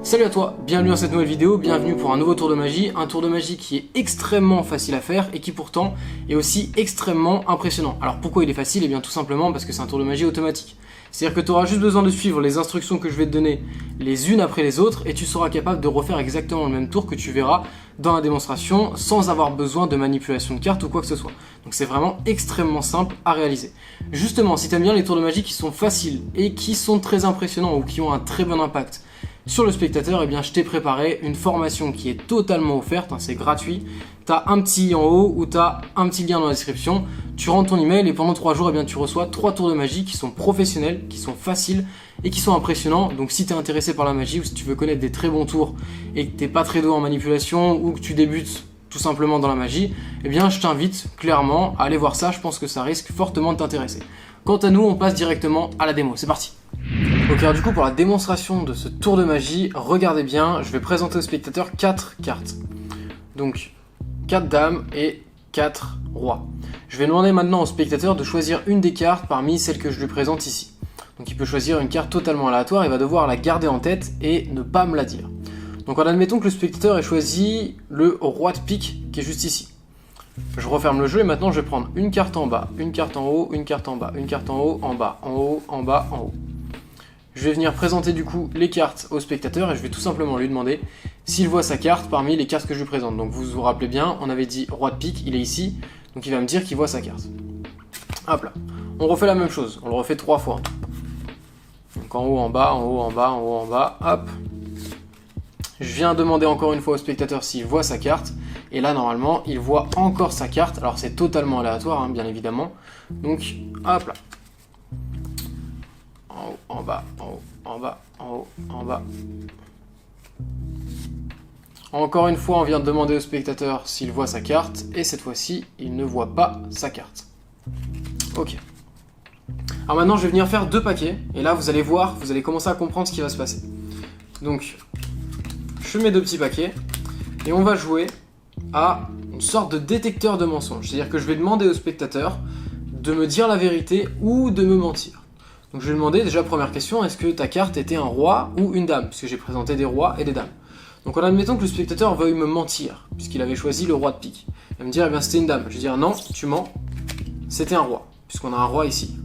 Salut à toi, bienvenue dans cette nouvelle vidéo, bienvenue pour un nouveau tour de magie, un tour de magie qui est extrêmement facile à faire et qui pourtant est aussi extrêmement impressionnant. Alors pourquoi il est facile? Eh bien tout simplement parce que c'est un tour de magie automatique. C'est-à-dire que tu auras juste besoin de suivre les instructions que je vais te donner les unes après les autres et tu seras capable de refaire exactement le même tour que tu verras dans la démonstration sans avoir besoin de manipulation de cartes ou quoi que ce soit. Donc c'est vraiment extrêmement simple à réaliser. Justement, si tu aimes bien les tours de magie qui sont faciles et qui sont très impressionnants ou qui ont un très bon impact sur le spectateur, eh bien, je t'ai préparé une formation qui est totalement offerte, c'est gratuit. Tu as un petit i en haut ou tu as un petit lien dans la description. Tu rentres ton email et pendant 3 jours, eh bien, tu reçois 3 tours de magie qui sont professionnels, qui sont faciles et qui sont impressionnants. Donc si tu es intéressé par la magie ou si tu veux connaître des très bons tours et que tu n'es pas très doué en manipulation ou que tu débutes tout simplement dans la magie, eh bien, je t'invite clairement à aller voir ça. Je pense que ça risque fortement de t'intéresser. Quant à nous, on passe directement à la démo. C'est parti! Ok, alors du coup pour la démonstration de ce tour de magie, regardez bien, je vais présenter au spectateur 4 cartes. Donc 4 dames et 4 rois. Je vais demander maintenant au spectateur de choisir une des cartes parmi celles que je lui présente ici. Donc il peut choisir une carte totalement aléatoire, il va devoir la garder en tête et ne pas me la dire. Donc en admettant que le spectateur ait choisi le roi de pique qui est juste ici. Je referme le jeu et maintenant je vais prendre une carte en bas, une carte en haut, une carte en bas, une carte en haut, en bas, en haut, en bas, en haut. Je vais venir présenter du coup les cartes au spectateur et je vais tout simplement lui demander s'il voit sa carte parmi les cartes que je lui présente. Donc vous vous rappelez bien, on avait dit roi de pique, il est ici, donc il va me dire qu'il voit sa carte. Hop là, on refait la même chose, on le refait 3 fois. Donc en haut, en bas, en haut, en bas, en haut, en bas, hop. Je viens demander encore une fois au spectateur s'il voit sa carte. Et là normalement il voit encore sa carte. Alors c'est totalement aléatoire bien évidemment. Donc hop là. En haut, en bas, en haut, en bas, en haut, en bas. Encore une fois on vient de demander au spectateur s'il voit sa carte. Et cette fois-ci il ne voit pas sa carte. Ok. Alors maintenant je vais venir faire 2 paquets. Et là vous allez voir, vous allez commencer à comprendre ce qui va se passer. Donc je mets 2 petits paquets. Et on va jouer à une sorte de détecteur de mensonges. C'est-à-dire que je vais demander au spectateur de me dire la vérité ou de me mentir. Donc je vais demander déjà, première question, est-ce que ta carte était un roi ou une dame? Puisque j'ai présenté des rois et des dames. Donc en admettant que le spectateur veuille me mentir, puisqu'il avait choisi le roi de pique. Il va me dire, eh bien c'était une dame. Je vais dire, non, tu mens, c'était un roi, puisqu'on a un roi ici.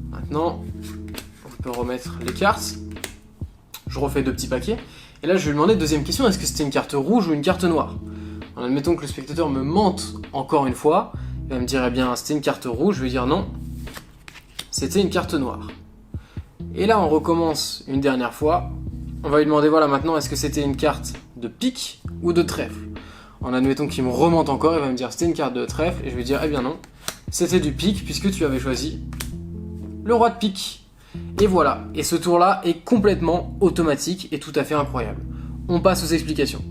Maintenant, on peut remettre les cartes. Je refais 2 petits paquets. Et là je vais lui demander, deuxième question, est-ce que c'était une carte rouge ou une carte noire? En admettant que le spectateur me mente encore une fois, il va me dire, eh bien c'était une carte rouge, je vais dire non, c'était une carte noire. Et là on recommence une dernière fois, on va lui demander, voilà maintenant, est-ce que c'était une carte de pique ou de trèfle? En admettant qu'il me remonte encore, il va me dire c'était une carte de trèfle, et je vais dire, eh bien non, c'était du pique puisque tu avais choisi le roi de pique. Et voilà, et ce tour là est complètement automatique et tout à fait incroyable. On passe aux explications.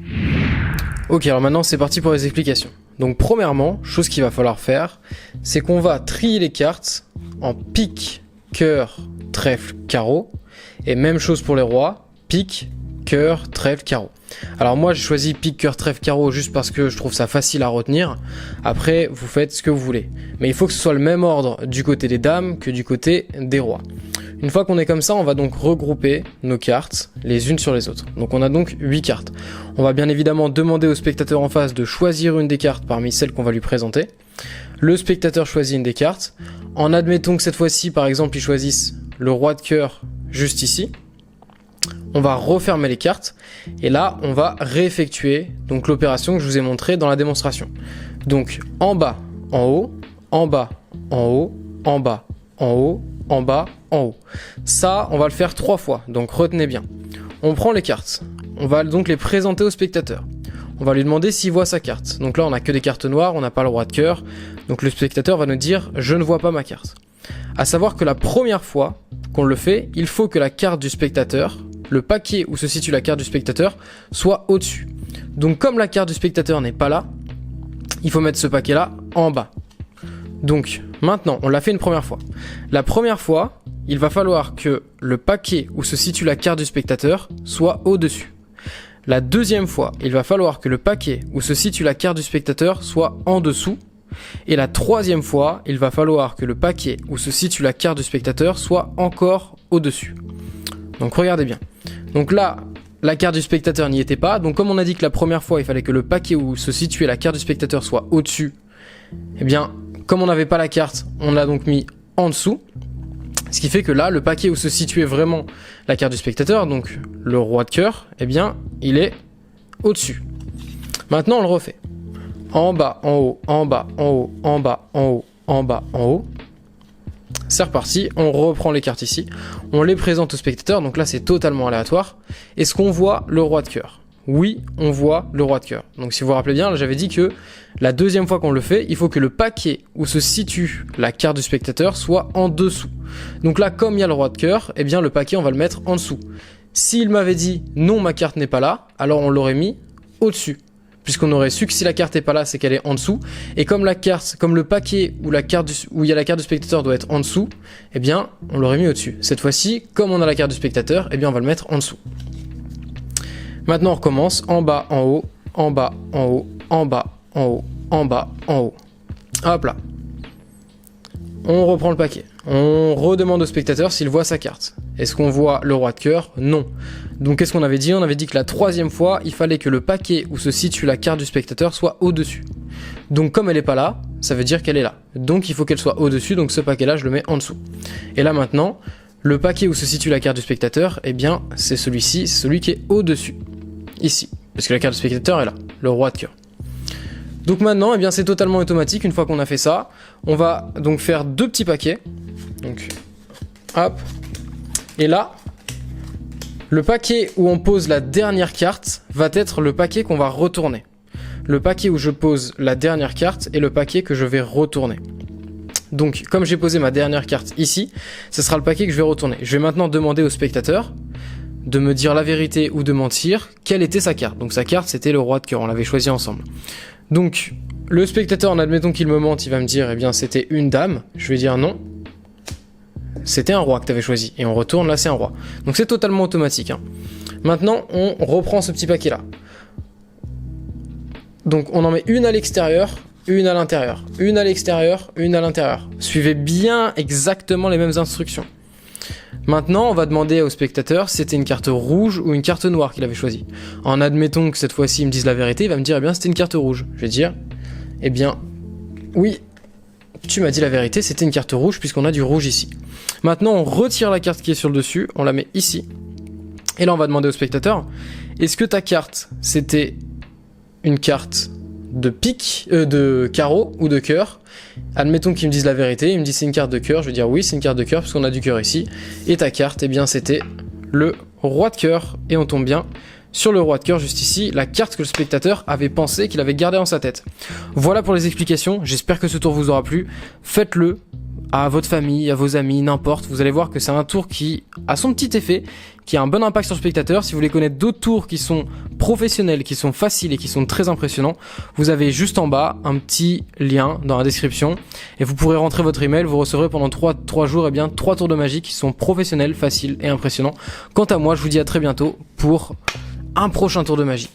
Ok, alors maintenant c'est parti pour les explications. Donc premièrement, chose qu'il va falloir faire, c'est qu'on va trier les cartes en pique, cœur, trèfle, carreau. Et même chose pour les rois, pique, cœur, trèfle, carreau. Alors moi j'ai choisi pique, cœur, trèfle, carreau juste parce que je trouve ça facile à retenir. Après vous faites ce que vous voulez. Mais il faut que ce soit le même ordre du côté des dames que du côté des rois. Une fois qu'on est comme ça, on va donc regrouper nos cartes les unes sur les autres. Donc on a donc 8 cartes. On va bien évidemment demander au spectateur en face de choisir une des cartes parmi celles qu'on va lui présenter. Le spectateur choisit une des cartes. En admettant que cette fois-ci, par exemple, il choisisse le roi de cœur juste ici. On va refermer les cartes et là, on va réeffectuer donc l'opération que je vous ai montrée dans la démonstration. Donc en bas, en haut, en bas, en haut, en bas, en haut, en bas, en haut. Ça, on va le faire 3 fois, donc retenez bien. On prend les cartes, on va donc les présenter au spectateur. On va lui demander s'il voit sa carte. Donc là, on n'a que des cartes noires, on n'a pas le roi de cœur. Donc le spectateur va nous dire, je ne vois pas ma carte. À savoir que la première fois qu'on le fait, il faut que la carte du spectateur, le paquet où se situe la carte du spectateur, soit au-dessus. Donc comme la carte du spectateur n'est pas là, il faut mettre ce paquet-là en bas. Donc maintenant, on l'a fait une première fois. La première fois, il va falloir que le paquet où se situe la carte du spectateur soit au-dessus. La deuxième fois, il va falloir que le paquet où se situe la carte du spectateur soit en dessous. Et la troisième fois, il va falloir que le paquet où se situe la carte du spectateur soit encore au-dessus. Donc regardez bien. Donc là, la carte du spectateur n'y était pas. Donc comme on a dit que la première fois, il fallait que le paquet où se situait la carte du spectateur soit au-dessus, eh bien, comme on n'avait pas la carte, on l'a donc mis en dessous. Ce qui fait que là, le paquet où se situait vraiment la carte du spectateur, donc le roi de cœur, eh bien, il est au-dessus. Maintenant, on le refait. En bas, en haut, en bas, en haut, en bas, en haut, en bas, en haut. C'est reparti, on reprend les cartes ici. On les présente au spectateur, donc là, c'est totalement aléatoire. Est-ce qu'on voit le roi de cœur ? Oui, on voit le roi de cœur. Donc si vous vous rappelez bien, là, j'avais dit que la deuxième fois qu'on le fait, il faut que le paquet où se situe la carte du spectateur soit en dessous. Donc là, comme il y a le roi de cœur, eh bien le paquet, on va le mettre en dessous. S'il m'avait dit non, ma carte n'est pas là, alors on l'aurait mis au-dessus. Puisqu'on aurait su que si la carte n'est pas là, c'est qu'elle est en dessous. Et comme la carte, comme le paquet où il y a la carte du spectateur doit être en dessous, eh bien, on l'aurait mis au-dessus. Cette fois-ci, comme on a la carte du spectateur, eh bien, on va le mettre en dessous. Maintenant, on recommence. En bas, en haut, en bas, en haut, en bas, en haut, en bas, en haut. Hop là. On reprend le paquet. On redemande au spectateur s'il voit sa carte. Est-ce qu'on voit le roi de cœur ? Non. Donc qu'est-ce qu'on avait dit ? On avait dit que la troisième fois, il fallait que le paquet où se situe la carte du spectateur soit au-dessus. Donc comme elle n'est pas là, ça veut dire qu'elle est là. Donc il faut qu'elle soit au-dessus, donc ce paquet-là, je le mets en dessous. Et là maintenant, le paquet où se situe la carte du spectateur, eh bien c'est celui-ci, c'est celui qui est au-dessus. Ici. Parce que la carte du spectateur est là, le roi de cœur. Donc maintenant, eh bien, c'est totalement automatique. Une fois qu'on a fait ça, on va donc faire deux petits paquets. Donc, hop. Et là, le paquet où on pose la dernière carte va être le paquet qu'on va retourner. Le paquet où je pose la dernière carte est le paquet que je vais retourner. Donc, comme j'ai posé ma dernière carte ici, ce sera le paquet que je vais retourner. Je vais maintenant demander au spectateur de me dire la vérité ou de mentir, quelle était sa carte. Donc sa carte, c'était le roi de cœur, on l'avait choisi ensemble. Donc, le spectateur, en admettant qu'il me mente, il va me dire, eh bien, c'était une dame. Je vais dire non. C'était un roi que tu avais choisi. Et on retourne, là, c'est un roi. Donc c'est totalement automatique. Hein. Maintenant, on reprend ce petit paquet-là. Donc on en met une à l'extérieur, une à l'intérieur. Une à l'extérieur, une à l'intérieur. Suivez bien exactement les mêmes instructions. Maintenant, on va demander au spectateur si c'était une carte rouge ou une carte noire qu'il avait choisi. En admettant que cette fois-ci, il me dise la vérité, il va me dire, eh bien, c'était une carte rouge. Je vais dire, eh bien, oui, tu m'as dit la vérité, c'était une carte rouge puisqu'on a du rouge ici. Maintenant, on retire la carte qui est sur le dessus, on la met ici. Et là, on va demander au spectateur, est-ce que ta carte, c'était une carte de pique, de carreau ou de cœur? Admettons qu'il me dise la vérité, il me dit c'est une carte de cœur, je vais dire oui c'est une carte de cœur parce qu'on a du cœur ici. Et ta carte, eh bien c'était le roi de cœur et on tombe bien sur le roi de cœur juste ici, la carte que le spectateur avait pensé qu'il avait gardée en sa tête. Voilà pour les explications, j'espère que ce tour vous aura plu, faites-le à votre famille, à vos amis, n'importe, vous allez voir que c'est un tour qui a son petit effet, qui a un bon impact sur le spectateur. Si vous voulez connaître d'autres tours qui sont professionnels, qui sont faciles et qui sont très impressionnants, vous avez juste en bas un petit lien dans la description et vous pourrez rentrer votre email, vous recevrez pendant 3 jours eh bien 3 tours de magie qui sont professionnels, faciles et impressionnants. Quant à moi, je vous dis à très bientôt pour un prochain tour de magie.